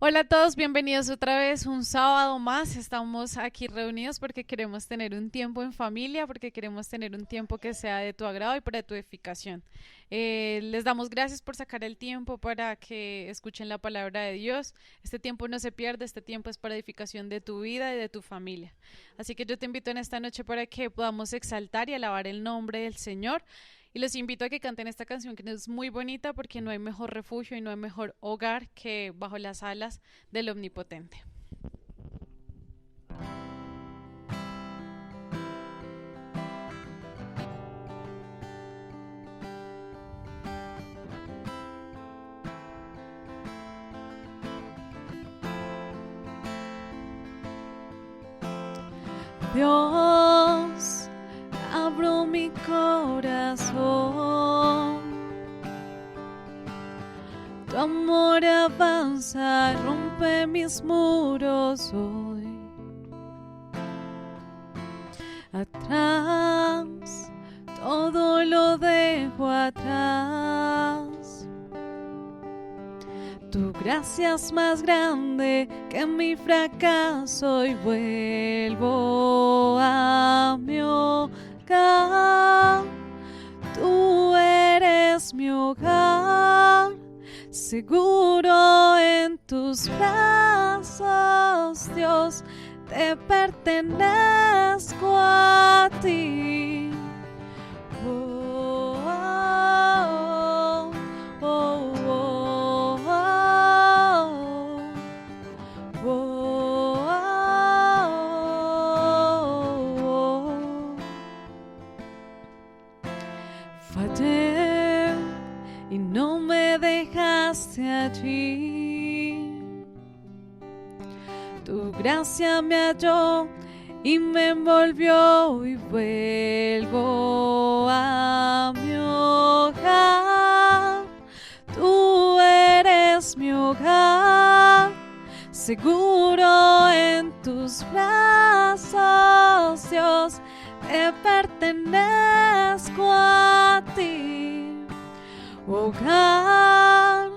Hola a todos, bienvenidos otra vez un sábado más. Estamos aquí reunidos porque queremos tener un tiempo en familia, porque queremos tener un tiempo que sea de tu agrado y para tu edificación. Les damos gracias por sacar el tiempo para que escuchen la palabra de Dios. Este tiempo no se pierde, este tiempo es para edificación de tu vida y de tu familia. Así que yo te invito en esta noche para que podamos exaltar y alabar el nombre del Señor. Y los invito a que canten esta canción que es muy bonita porque no hay mejor refugio y no hay mejor hogar que bajo las alas del Omnipotente. Dios, abro mi corazón. Tu amor avanza, rompe mis muros hoy. Atrás, todo lo dejo atrás. Tu gracia es más grande que mi fracaso y vuelvo a mi hogar. Tú eres mi hogar, seguro en tus brazos, Dios, te pertenezco a ti. Oh, oh, oh, oh, oh, oh, oh. Fallé y no me dejaste allí. Tu gracia me halló y me envolvió y vuelvo a mi hogar. Tú eres mi hogar, seguro en tus brazos, Dios, te pertenezco a ti. Hogar,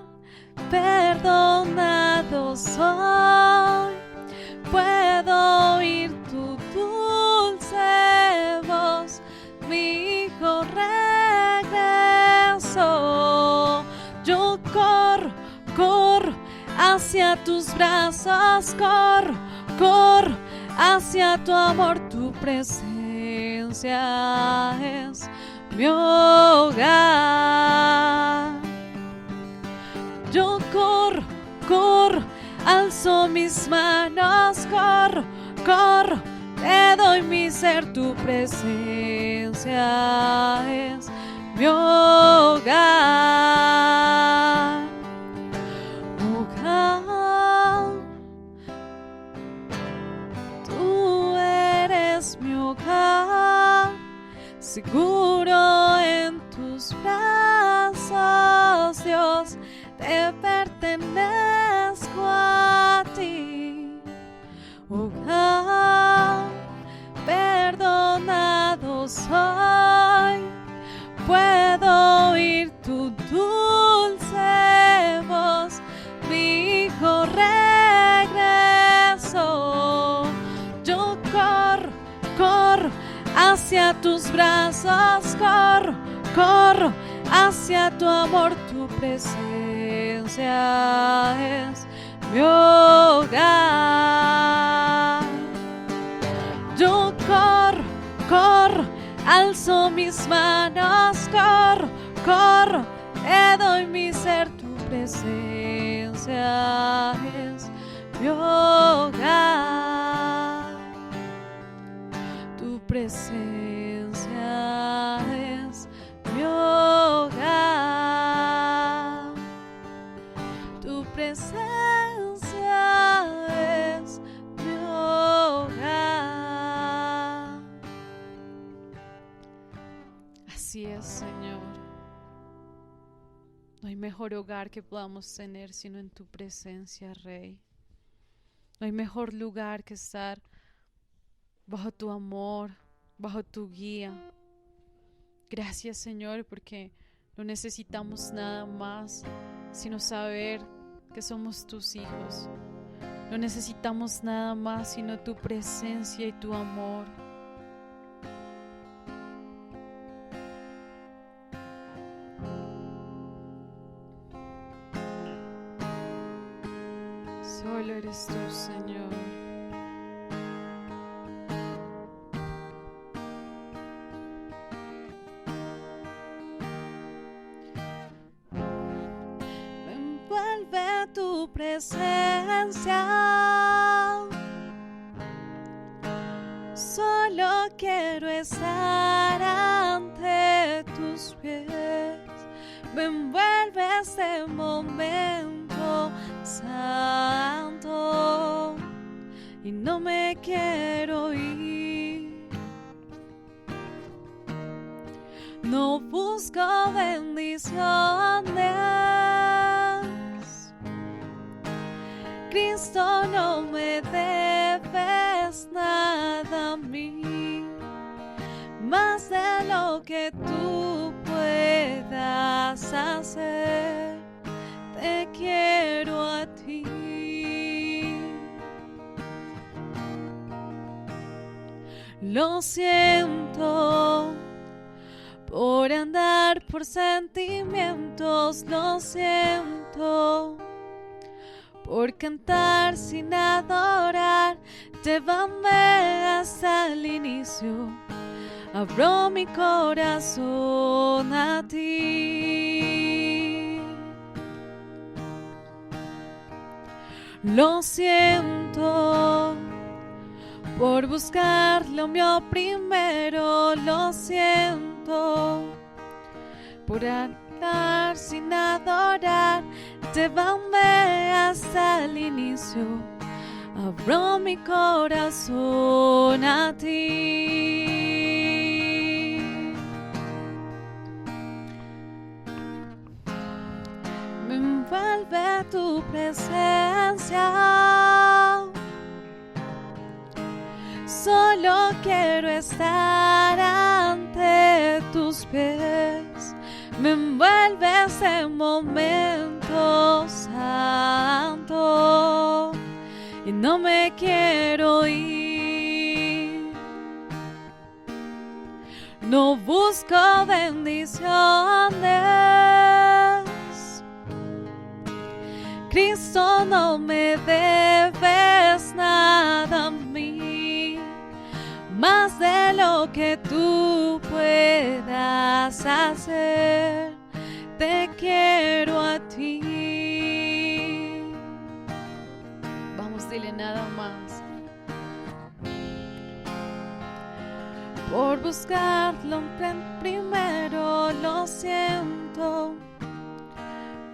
perdonado soy, puedo oír tu dulce voz, mi hijo regresó. Yo corro, corro hacia tus brazos, corro, corro hacia tu amor, tu presencia es mi hogar. Yo corro, corro, alzo mis manos, corro, corro, te doy mi ser, tu presencia es mi hogar. Hogar, tú eres mi hogar, seguro en tus brazos, Dios, te pertenezco a ti. Hogar, perdonado soy, puedo oír tu dulce voz, mi hijo regresó. Yo corro, corro hacia tus brazos, corro, corro hacia tu amor, tu presencia es mi hogar. Yo corro, corro, alzo mis manos, corro, corro, te doy mi ser, tu presencia es mi hogar. Tu presencia es mi hogar. Tu presencia es mi hogar. Así es, Señor. No hay mejor hogar que podamos tener sino en tu presencia, Rey. No hay mejor lugar que estar bajo tu amor, bajo tu guía. Gracias, Señor, porque no necesitamos nada más sino saber que somos tus hijos. No necesitamos nada más sino tu presencia y tu amor. Solo eres tú, Señor. Me envuelve tu presencia. Solo quiero estar ante tus pies. Me envuelve este momento santo y no me quiero ir. No busco bendiciones. Cristo, no me debes nada a mí, más de lo que tú puedas hacer. Te quiero a ti. Lo siento por andar por sentimientos, lo siento por cantar sin adorar. Llévame hasta el inicio, abro mi corazón a ti. Lo siento por buscar lo mío primero, lo siento por andar sin adorar. Llévame hasta el inicio, abro mi corazón a ti. Me envuelve tu presencia. Solo quiero estar ante tus pies. Me envuelve ese momento santo y no me quiero ir. No busco bendiciones. Cristo, no me debes nada a mí, más de lo que tú puedas hacer. Te quiero a ti. Vamos, dile nada más. Por buscarlo primero, lo siento.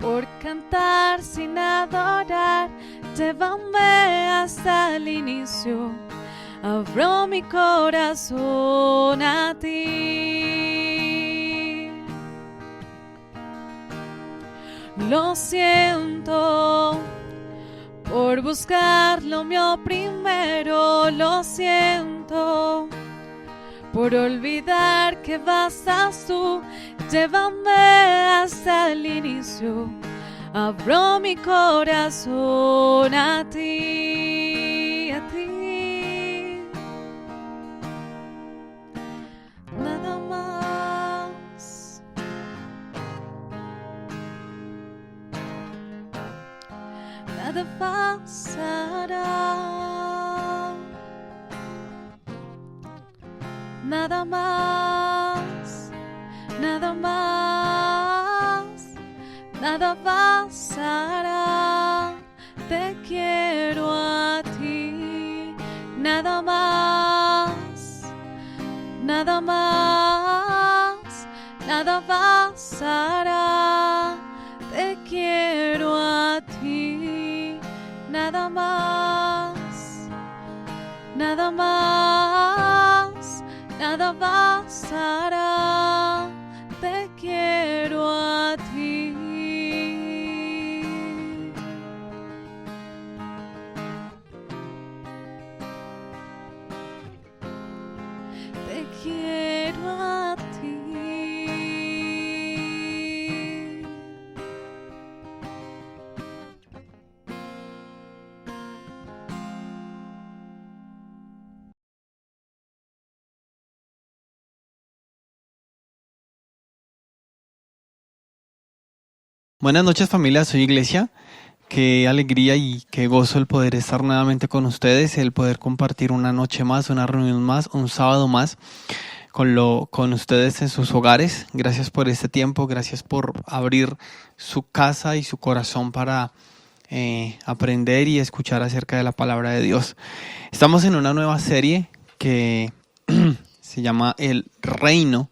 Por cantar sin adorar, llévame hasta el inicio, abro mi corazón a ti. Lo siento por buscar lo mío primero, lo siento por olvidar que bastas tú. Llévame hasta el inicio, abro mi corazón a ti, a ti. Nada más. Nada pasará. Nada más, nada más, nada pasará. Te quiero a ti, nada más, nada más, nada pasará. Te quiero a ti, nada más, nada más, nada pasará. Te quiero a ti. Te quiero a ti. Buenas noches, familia, soy Iglesia. Qué alegría y qué gozo el poder estar nuevamente con ustedes, el poder compartir una noche más, una reunión más, un sábado más con ustedes en sus hogares. Gracias por este tiempo, gracias por abrir su casa y su corazón para aprender y escuchar acerca de la palabra de Dios. Estamos en una nueva serie que se llama El Reino.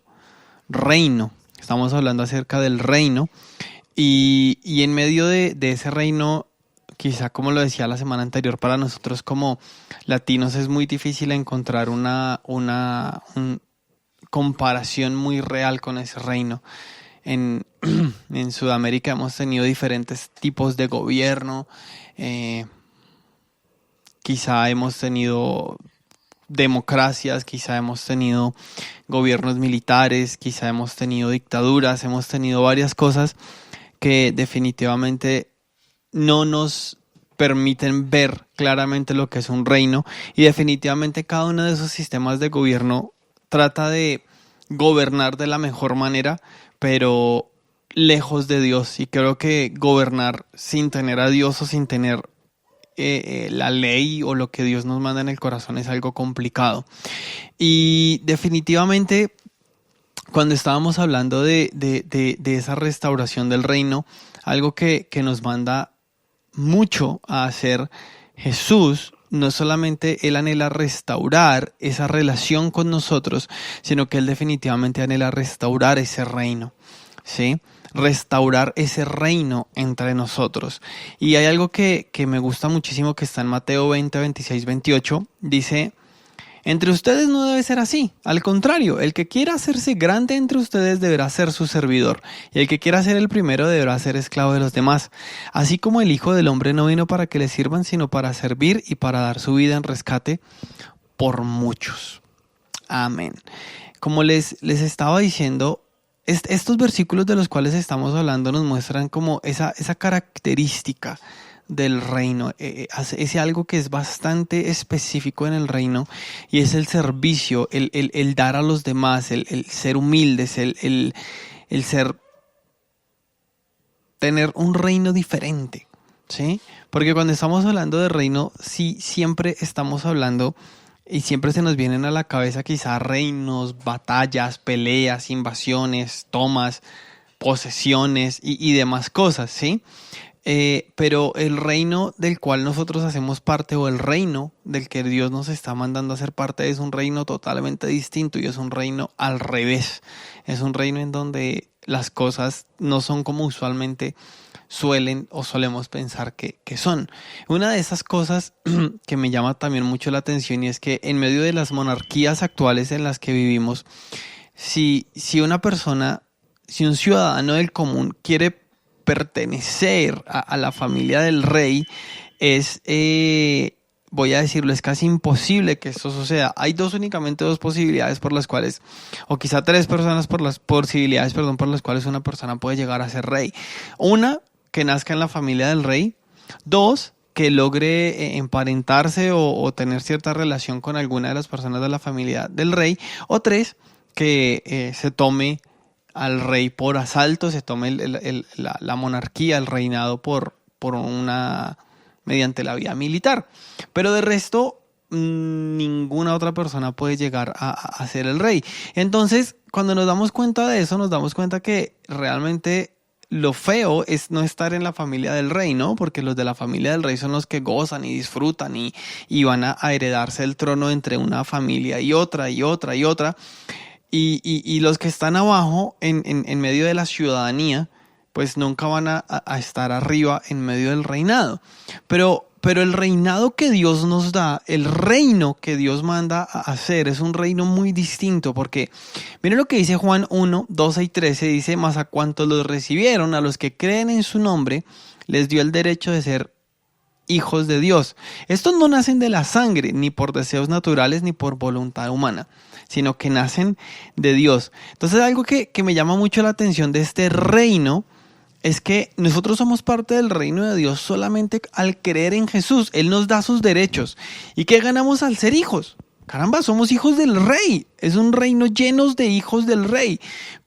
Estamos hablando acerca del reino. Y en medio de ese reino, quizá como lo decía la semana anterior, para nosotros como latinos es muy difícil encontrar una comparación muy real con ese reino. En Sudamérica hemos tenido diferentes tipos de gobierno, quizá hemos tenido democracias, quizá hemos tenido gobiernos militares, quizá hemos tenido dictaduras, hemos tenido varias cosas que definitivamente no nos permiten ver claramente lo que es un reino, y definitivamente cada uno de esos sistemas de gobierno trata de gobernar de la mejor manera, pero lejos de Dios. Y creo que gobernar sin tener a Dios o sin tener la ley o lo que Dios nos manda en el corazón es algo complicado. Y definitivamente cuando estábamos hablando de esa restauración del reino, algo que nos manda mucho a hacer Jesús, no solamente Él anhela restaurar esa relación con nosotros, sino que Él definitivamente anhela restaurar ese reino, ¿sí? Restaurar ese reino entre nosotros. Y hay algo que me gusta muchísimo que está en Mateo 20, 26, 28, dice: entre ustedes no debe ser así. Al contrario, el que quiera hacerse grande entre ustedes deberá ser su servidor, y el que quiera ser el primero deberá ser esclavo de los demás. Así como el Hijo del Hombre no vino para que le sirvan, sino para servir y para dar su vida en rescate por muchos. Amén. Como les estaba diciendo, estos versículos de los cuales estamos hablando nos muestran como esa característica del reino, ese algo que es bastante específico en el reino, y es el servicio, el dar a los demás, el ser humildes, el ser, tener un reino diferente, ¿sí? Porque cuando estamos hablando de reino, sí, siempre estamos hablando y siempre se nos vienen a la cabeza quizá reinos, batallas, peleas, invasiones, tomas, posesiones y demás cosas, ¿sí? Pero el reino del cual nosotros hacemos parte, o el reino del que Dios nos está mandando a ser parte, es un reino totalmente distinto, y es un reino al revés. Es un reino en donde las cosas no son como usualmente suelen o solemos pensar que son. Una de esas cosas que me llama también mucho la atención, y es que en medio de las monarquías actuales en las que vivimos, si una persona, si un ciudadano del común quiere pertenecer a la familia del rey, es, voy a decirlo, es casi imposible que esto suceda. Hay únicamente dos posibilidades por las cuales, o quizá tres posibilidades, por las cuales una persona puede llegar a ser rey. Una, que nazca en la familia del rey. Dos, que logre emparentarse o tener cierta relación con alguna de las personas de la familia del rey. O tres, que se tome al rey por asalto, se tome la monarquía, el reinado mediante la vía militar. Pero de resto, ninguna otra persona puede llegar a ser el rey. Entonces, cuando nos damos cuenta de eso, nos damos cuenta que realmente lo feo es no estar en la familia del rey, ¿no? Porque los de la familia del rey son los que gozan y disfrutan y van a heredarse el trono entre una familia y otra y otra y otra. Y los que están abajo en medio de la ciudadanía, pues nunca van a estar arriba en medio del reinado. Pero el reinado que Dios nos da, el reino que Dios manda a hacer, es un reino muy distinto. Porque miren lo que dice Juan 1, 12 y 13, dice: mas a cuantos los recibieron, a los que creen en su nombre, les dio el derecho de ser hijos de Dios. Estos no nacen de la sangre, ni por deseos naturales, ni por voluntad humana, sino que nacen de Dios. Entonces, algo que me llama mucho la atención de este reino es que nosotros somos parte del reino de Dios solamente al creer en Jesús. Él nos da sus derechos. ¿Y qué ganamos al ser hijos? Caramba, somos hijos del rey. Es un reino lleno de hijos del rey.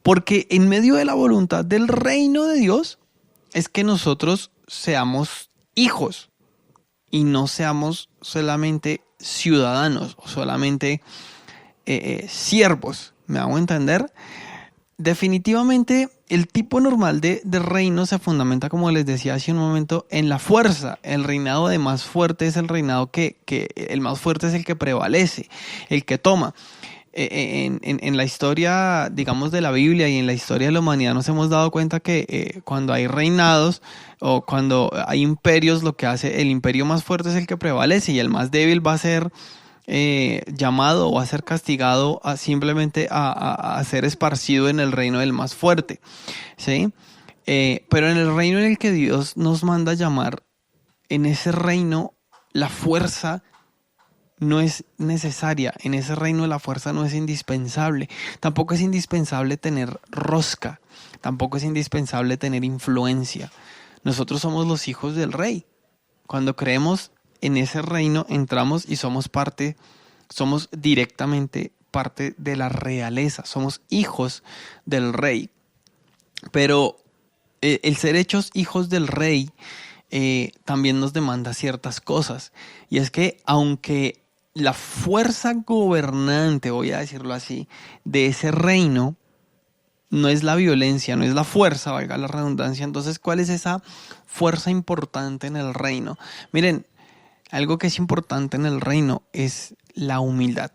Porque en medio de la voluntad del reino de Dios, es que nosotros seamos hijos y no seamos solamente ciudadanos o solamente siervos. ¿Me hago entender? Definitivamente el tipo normal de reino se fundamenta, como les decía hace un momento, en la fuerza. El reinado de más fuerte es el reinado que el más fuerte es el que prevalece, el que toma. En la historia, digamos, de la Biblia y en la historia de la humanidad nos hemos dado cuenta que cuando hay reinados o cuando hay imperios, lo que hace el imperio más fuerte es el que prevalece y el más débil va a ser llamado o a ser castigado simplemente a ser esparcido en el reino del más fuerte, ¿sí? Pero en el reino en el que Dios nos manda llamar, en ese reino la fuerza no es necesaria, en ese reino la fuerza no es indispensable, tampoco es indispensable tener rosca, tampoco es indispensable tener influencia. Nosotros somos los hijos del rey. Cuando creemos en ese reino entramos y somos directamente parte de la realeza, somos hijos del rey. Pero el ser hechos hijos del rey también nos demanda ciertas cosas. Y es que aunque la fuerza gobernante, voy a decirlo así, de ese reino no es la violencia, no es la fuerza, valga la redundancia, entonces ¿cuál es esa fuerza importante en el reino? Miren, algo que es importante en el reino es la humildad.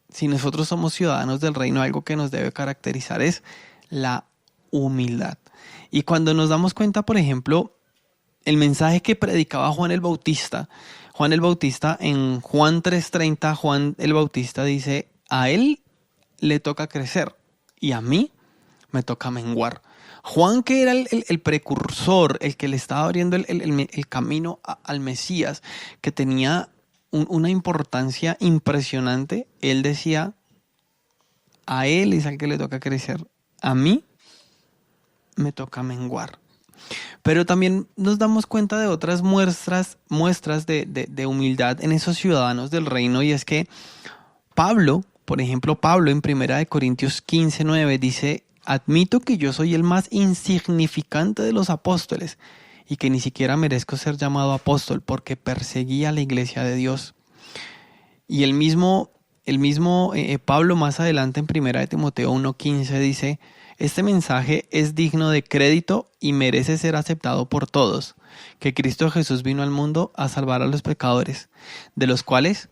Si nosotros somos ciudadanos del reino, algo que nos debe caracterizar es la humildad. Y cuando nos damos cuenta, por ejemplo, el mensaje que predicaba Juan el Bautista en Juan 3:30, Juan el Bautista dice, a él le toca crecer y a mí me toca menguar. Juan, que era el precursor, el que le estaba abriendo el camino al Mesías, que tenía una importancia impresionante, él decía, a él es al que le toca crecer, a mí me toca menguar. Pero también nos damos cuenta de otras muestras de humildad en esos ciudadanos del reino, y es que Pablo, por ejemplo, Pablo en 1 Corintios 15:9 dice, admito que yo soy el más insignificante de los apóstoles y que ni siquiera merezco ser llamado apóstol porque perseguí a la iglesia de Dios. Y el mismo Pablo más adelante en 1 Timoteo 1:15 dice, este mensaje es digno de crédito y merece ser aceptado por todos, que Cristo Jesús vino al mundo a salvar a los pecadores, de los cuales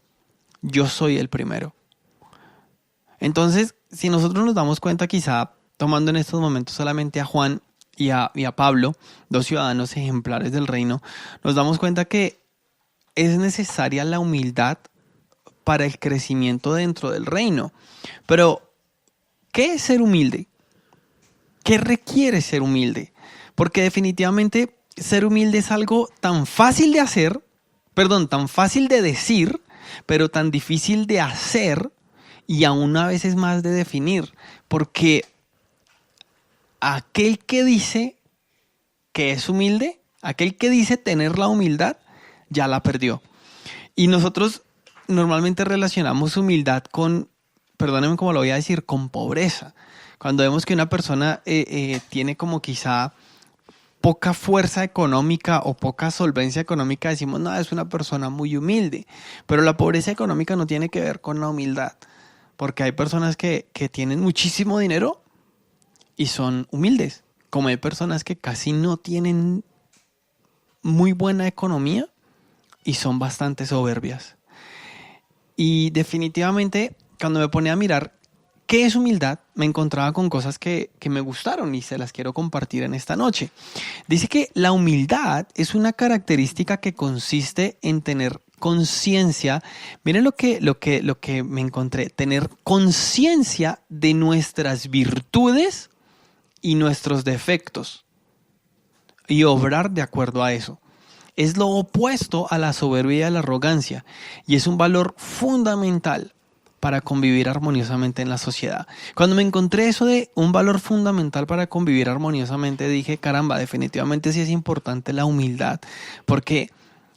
yo soy el primero. Entonces, si nosotros nos damos cuenta, quizá tomando en estos momentos solamente a Juan y a Pablo, dos ciudadanos ejemplares del reino, nos damos cuenta que es necesaria la humildad para el crecimiento dentro del reino. Pero, ¿qué es ser humilde? ¿Qué requiere ser humilde? Porque definitivamente ser humilde es algo tan fácil de hacer, tan fácil de decir, pero tan difícil de hacer y aún a veces más de definir. Porque aquel que dice que es humilde, aquel que dice tener la humildad, ya la perdió. Y nosotros normalmente relacionamos humildad con, perdónenme cómo lo voy a decir, con pobreza. Cuando vemos que una persona tiene como quizá poca fuerza económica o poca solvencia económica, decimos, no, es una persona muy humilde. Pero la pobreza económica no tiene que ver con la humildad, porque hay personas que tienen muchísimo dinero y son humildes, como hay personas que casi no tienen muy buena economía y son bastante soberbias. Y definitivamente, cuando me ponía a mirar qué es humildad, me encontraba con cosas que me gustaron y se las quiero compartir en esta noche. Dice que la humildad es una característica que consiste en tener conciencia. Miren lo que me encontré, tener conciencia de nuestras virtudes y nuestros defectos y obrar de acuerdo a eso. Es lo opuesto a la soberbia y a la arrogancia y es un valor fundamental para convivir armoniosamente en la sociedad. Cuando me encontré eso de un valor fundamental para convivir armoniosamente, dije, caramba, definitivamente sí es importante la humildad, porque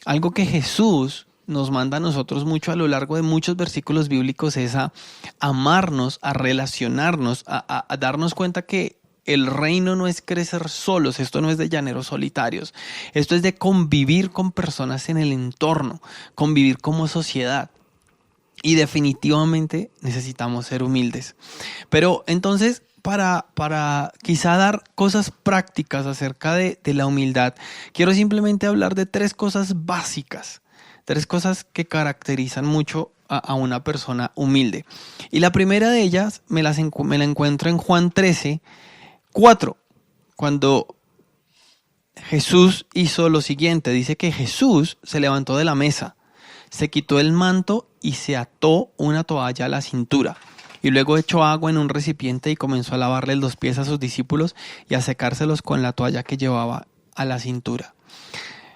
algo que Jesús nos manda a nosotros mucho a lo largo de muchos versículos bíblicos es a amarnos, a relacionarnos, a darnos cuenta que El reino no es crecer solos, esto no es de llaneros solitarios, esto es de convivir con personas en el entorno, convivir como sociedad. Y definitivamente necesitamos ser humildes. Pero entonces, para quizá dar cosas prácticas acerca de la humildad, quiero simplemente hablar de tres cosas básicas, tres cosas que caracterizan mucho a una persona humilde. Y la primera de ellas me la encuentro en Juan 13:4, cuando Jesús hizo lo siguiente. Dice que Jesús se levantó de la mesa, se quitó el manto y se ató una toalla a la cintura. Y luego echó agua en un recipiente y comenzó a lavarle los pies a sus discípulos y a secárselos con la toalla que llevaba a la cintura.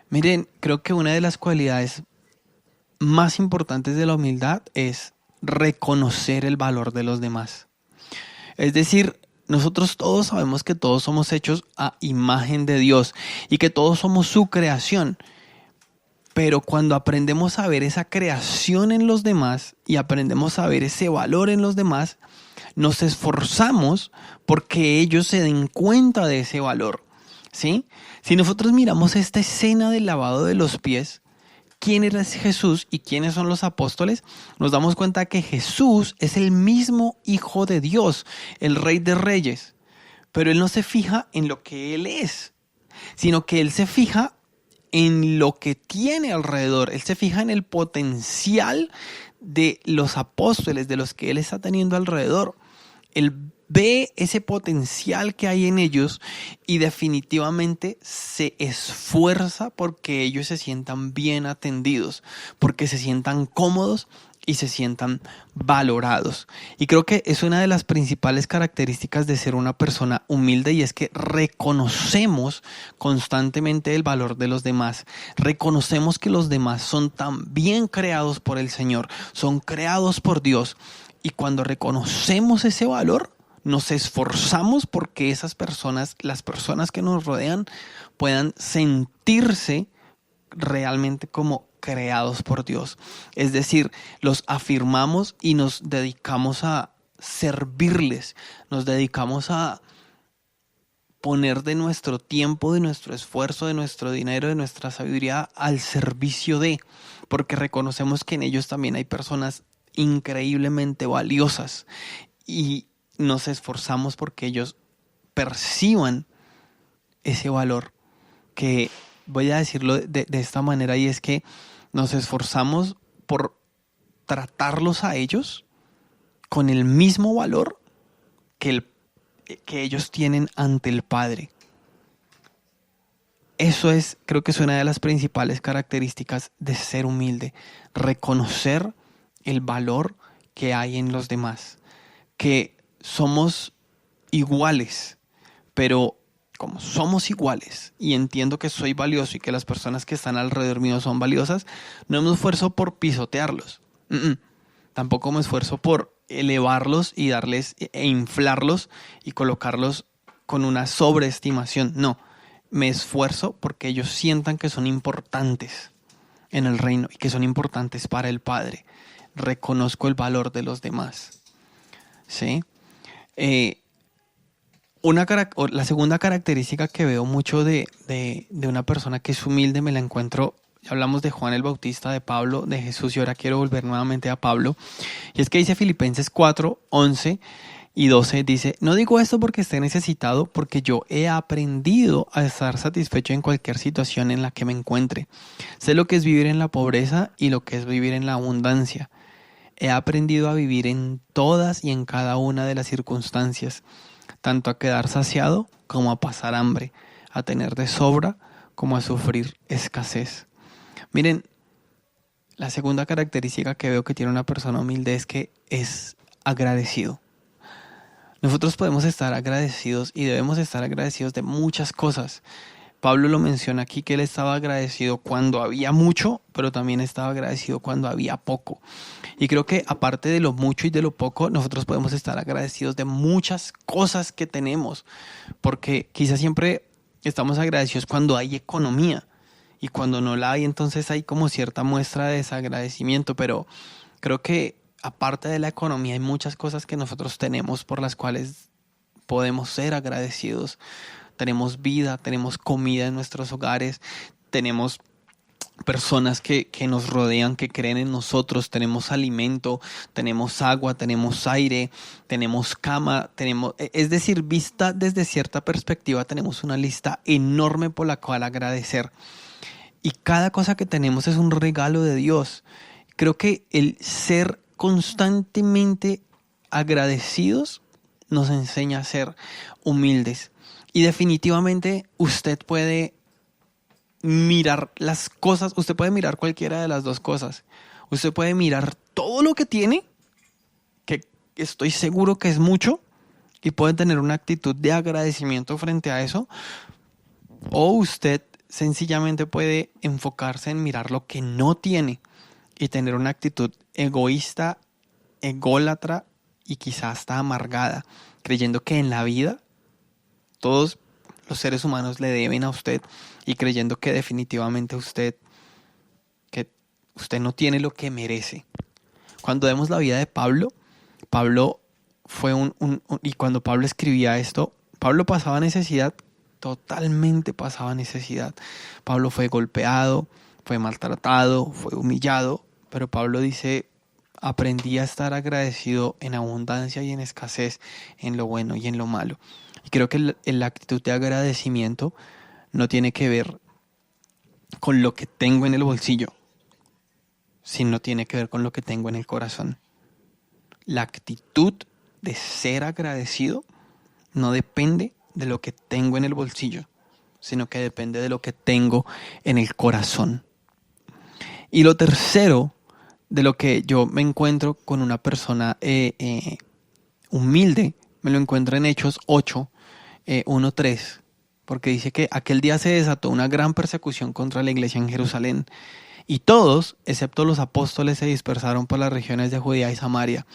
Miren, creo que una de las cualidades más importantes de la humildad es reconocer el valor de los demás. Es decir, nosotros todos sabemos que todos somos hechos a imagen de Dios y que todos somos su creación. Pero cuando aprendemos a ver esa creación en los demás y aprendemos a ver ese valor en los demás, nos esforzamos porque ellos se den cuenta de ese valor, ¿sí? Si nosotros miramos esta escena del lavado de los pies, ¿quién era Jesús y quiénes son los apóstoles? Nos damos cuenta que Jesús es el mismo Hijo de Dios, el Rey de Reyes. Pero Él no se fija en lo que Él es, sino que Él se fija en lo que tiene alrededor. Él se fija en el potencial de los apóstoles, de los que Él está teniendo alrededor. Él ve ese potencial que hay en ellos y definitivamente se esfuerza porque ellos se sientan bien atendidos, porque se sientan cómodos y se sientan valorados. Y creo que es una de las principales características de ser una persona humilde, y es que reconocemos constantemente el valor de los demás. Reconocemos que los demás son también creados por el Señor, son creados por Dios. Y cuando reconocemos ese valor, nos esforzamos porque esas personas, las personas que nos rodean, puedan sentirse realmente como creados por Dios. Es decir, los afirmamos y nos dedicamos a servirles, nos dedicamos a poner de nuestro tiempo, de nuestro esfuerzo, de nuestro dinero, de nuestra sabiduría al servicio de, porque reconocemos que en ellos también hay personas increíblemente valiosas y nos esforzamos porque ellos perciban ese valor, que voy a decirlo de esta manera, y es que nos esforzamos por tratarlos a ellos con el mismo valor que ellos tienen ante el Padre. Eso es, creo que es una de las principales características de ser humilde, reconocer el valor que hay en los demás, que somos iguales, pero como somos iguales y entiendo que soy valioso y que las personas que están alrededor mío son valiosas, no me esfuerzo por pisotearlos. Tampoco me esfuerzo por elevarlos y darles e inflarlos y colocarlos con una sobreestimación. No, me esfuerzo porque ellos sientan que son importantes en el reino y que son importantes para el Padre. Reconozco el valor de los demás, ¿sí? La segunda característica que veo mucho de una persona que es humilde, me la encuentro, ya hablamos de Juan el Bautista, de Pablo, de Jesús, y ahora quiero volver nuevamente a Pablo, y es que dice Filipenses 4:11-12, dice: no digo esto porque esté necesitado, porque yo he aprendido a estar satisfecho en cualquier situación en la que me encuentre. Sé lo que es vivir en la pobreza y lo que es vivir en la abundancia. He aprendido a vivir en todas y en cada una de las circunstancias, tanto a quedar saciado como a pasar hambre, a tener de sobra como a sufrir escasez. Miren, la segunda característica que veo que tiene una persona humilde es que es agradecido. Nosotros podemos estar agradecidos y debemos estar agradecidos de muchas cosas. Pablo lo menciona aquí, que él estaba agradecido cuando había mucho, pero también estaba agradecido cuando había poco. Y creo que aparte de lo mucho y de lo poco, nosotros podemos estar agradecidos de muchas cosas que tenemos, porque quizás siempre estamos agradecidos cuando hay economía, y cuando no la hay, entonces hay como cierta muestra de desagradecimiento. Pero creo que aparte de la economía hay muchas cosas que nosotros tenemos por las cuales podemos ser agradecidos. Tenemos vida, tenemos comida en nuestros hogares, tenemos personas que nos rodean, que creen en nosotros, tenemos alimento, tenemos agua, tenemos aire, tenemos cama, es decir, vista desde cierta perspectiva, tenemos una lista enorme por la cual agradecer. Y cada cosa que tenemos es un regalo de Dios. Creo que el ser constantemente agradecidos nos enseña a ser humildes. Y definitivamente usted puede mirar las cosas, usted puede mirar cualquiera de las dos cosas. Usted puede mirar todo lo que tiene, que estoy seguro que es mucho, y puede tener una actitud de agradecimiento frente a eso. O usted sencillamente puede enfocarse en mirar lo que no tiene y tener una actitud egoísta, ególatra y quizás hasta amargada, creyendo que en la vida todos los seres humanos le deben a usted y creyendo que definitivamente usted no tiene lo que merece. Cuando vemos la vida de Pablo fue y cuando Pablo escribía esto, Pablo pasaba necesidad, totalmente pasaba necesidad. Pablo fue golpeado, fue maltratado, fue humillado, pero Pablo dice: aprendí a estar agradecido en abundancia y en escasez, en lo bueno y en lo malo. Y creo que la actitud de agradecimiento no tiene que ver con lo que tengo en el bolsillo, sino tiene que ver con lo que tengo en el corazón. La actitud de ser agradecido no depende de lo que tengo en el bolsillo, sino que depende de lo que tengo en el corazón. Y lo tercero, de lo que yo me encuentro con una persona humilde, me lo encuentro en Hechos 8, 1-3, porque dice que aquel día se desató una gran persecución contra la iglesia en Jerusalén, y todos, excepto los apóstoles, se dispersaron por las regiones de Judea y Samaria.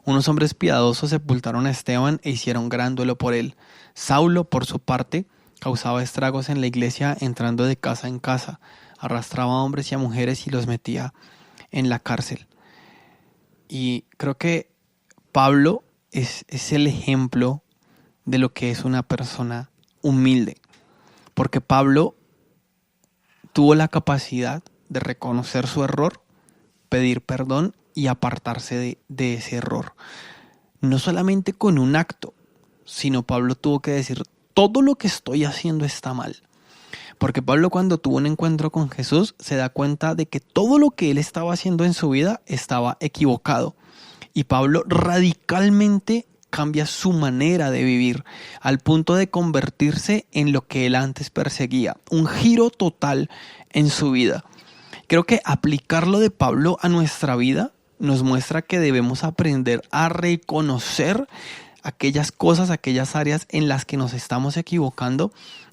Unos hombres piadosos sepultaron a Esteban e hicieron gran duelo por él. Saulo, por su parte, causaba estragos en la iglesia, entrando de casa en casa, arrastraba a hombres y a mujeres y los metía en la cárcel. Y creo que Pablo es el ejemplo de lo que es una persona humilde, porque Pablo tuvo la capacidad de reconocer su error, pedir perdón y apartarse de ese error. No solamente con un acto, sino Pablo tuvo que decir: todo lo que estoy haciendo está mal. Porque Pablo, cuando tuvo un encuentro con Jesús, se da cuenta de que todo lo que él estaba haciendo en su vida estaba equivocado. Y Pablo radicalmente cambia su manera de vivir al punto de convertirse en lo que él antes perseguía. Un giro total en su vida. Creo que aplicarlo de Pablo a nuestra vida nos muestra que debemos aprender a reconocer aquellas cosas, aquellas áreas en las que nos estamos equivocando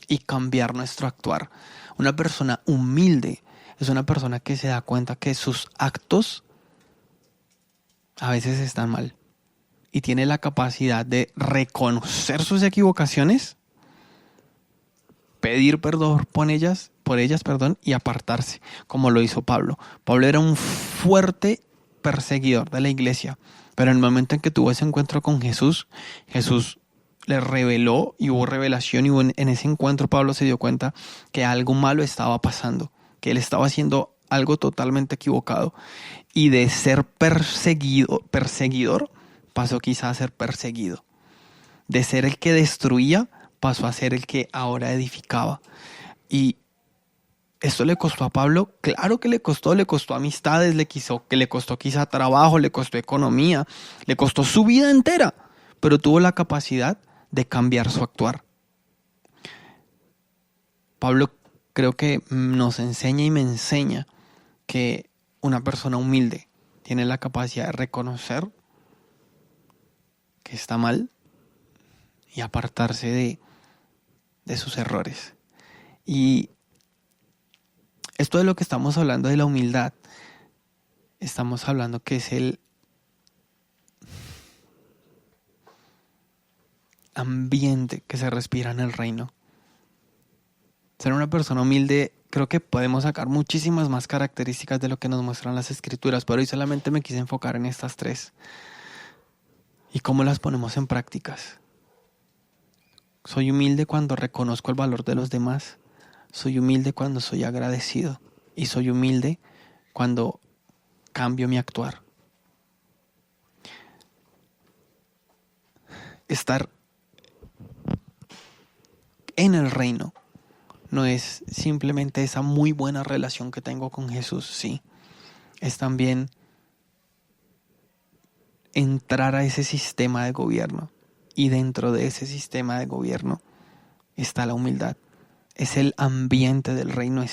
y cambiar nuestro actuar. Una persona humilde es una persona que se da cuenta que sus actos a veces están mal y tiene la capacidad de reconocer sus equivocaciones, pedir perdón por ellas, y apartarse, como lo hizo Pablo. Pablo era un fuerte perseguidor de la iglesia, pero en el momento en que tuvo ese encuentro con Jesús, Jesús le reveló y hubo revelación, y en ese encuentro Pablo se dio cuenta que algo malo estaba pasando, que él estaba haciendo algo totalmente equivocado, y de ser perseguidor pasó quizá a ser perseguido. De ser el que destruía pasó a ser el que ahora edificaba. Y esto le costó a Pablo, claro que le costó amistades, le costó quizá trabajo, le costó economía, le costó su vida entera, pero tuvo la capacidad de cambiar su actuar. Pablo creo que nos enseña y me enseña que una persona humilde tiene la capacidad de reconocer que está mal y apartarse de sus errores. Y esto de lo que estamos hablando de la humildad, estamos hablando que es el ambiente que se respira en el reino. Ser una persona humilde, creo que podemos sacar muchísimas más características de lo que nos muestran las escrituras, pero hoy solamente me quise enfocar en estas tres. ¿Y cómo las ponemos en prácticas? Soy humilde cuando reconozco el valor de los demás. Soy humilde cuando soy agradecido. Y soy humilde cuando cambio mi actuar. Estar en el reino no es simplemente esa muy buena relación que tengo con Jesús, sí. Es también entrar a ese sistema de gobierno. Y dentro de ese sistema de gobierno está la humildad. Es el ambiente del reino,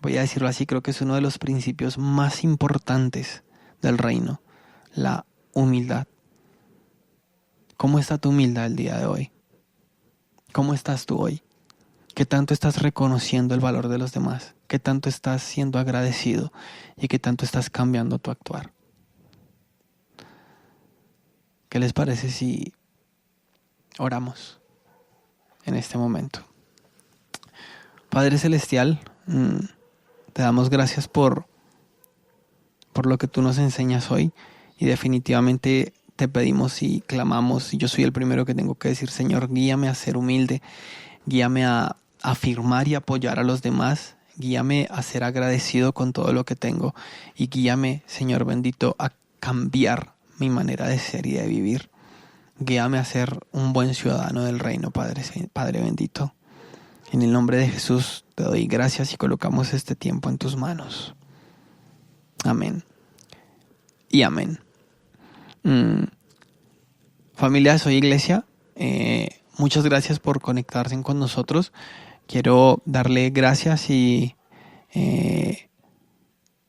voy a decirlo así, creo que es uno de los principios más importantes del reino, la humildad. ¿Cómo está tu humildad el día de hoy? ¿Cómo estás tú hoy? ¿Qué tanto estás reconociendo el valor de los demás? ¿Qué tanto estás siendo agradecido? ¿Y qué tanto estás cambiando tu actuar? ¿Qué les parece si oramos en este momento? Padre Celestial, te damos gracias por lo que tú nos enseñas hoy, y definitivamente te pedimos y clamamos, y yo soy el primero que tengo que decir: Señor, guíame a ser humilde, guíame a afirmar y apoyar a los demás, guíame a ser agradecido con todo lo que tengo, y guíame, Señor bendito, a cambiar mi manera de ser y de vivir. Guíame a ser un buen ciudadano del reino, Padre bendito. En el nombre de Jesús te doy gracias y colocamos este tiempo en tus manos. Amén. Y amén. Familia de Soy Iglesia, muchas gracias por conectarse con nosotros. Quiero darle gracias y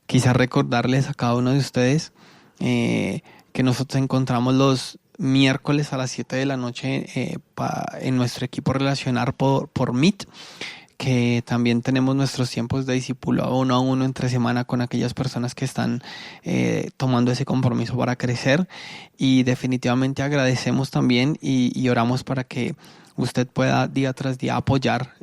quizás recordarles a cada uno de ustedes que nosotros encontramos los miércoles a las 7 de la noche en nuestro equipo Relacionar por Meet, que también tenemos nuestros tiempos de discipulado 1 a 1 entre semana con aquellas personas que están tomando ese compromiso para crecer, y definitivamente agradecemos también y oramos para que usted pueda día tras día apoyar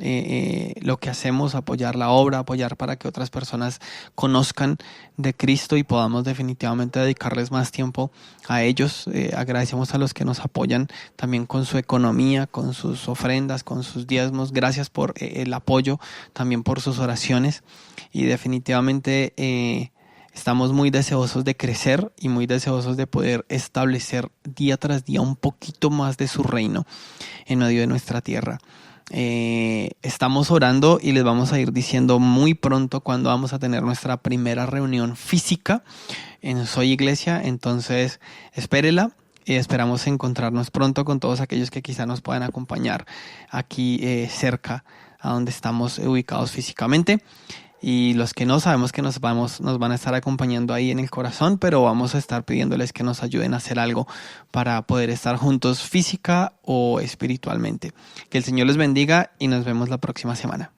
lo que hacemos, apoyar la obra, apoyar para que otras personas conozcan de Cristo y podamos definitivamente dedicarles más tiempo a ellos. Agradecemos a los que nos apoyan también con su economía, con sus ofrendas, con sus diezmos. Gracias por el apoyo, también por sus oraciones, y definitivamente estamos muy deseosos de crecer y muy deseosos de poder establecer día tras día un poquito más de su reino en medio de nuestra tierra. Estamos orando y les vamos a ir diciendo muy pronto cuándo vamos a tener nuestra primera reunión física en Soy Iglesia. Entonces espérela y esperamos encontrarnos pronto con todos aquellos que quizá nos puedan acompañar aquí cerca a donde estamos ubicados físicamente. Y los que no, sabemos que nos van a estar acompañando ahí en el corazón, pero vamos a estar pidiéndoles que nos ayuden a hacer algo para poder estar juntos física o espiritualmente. Que el Señor les bendiga y nos vemos la próxima semana.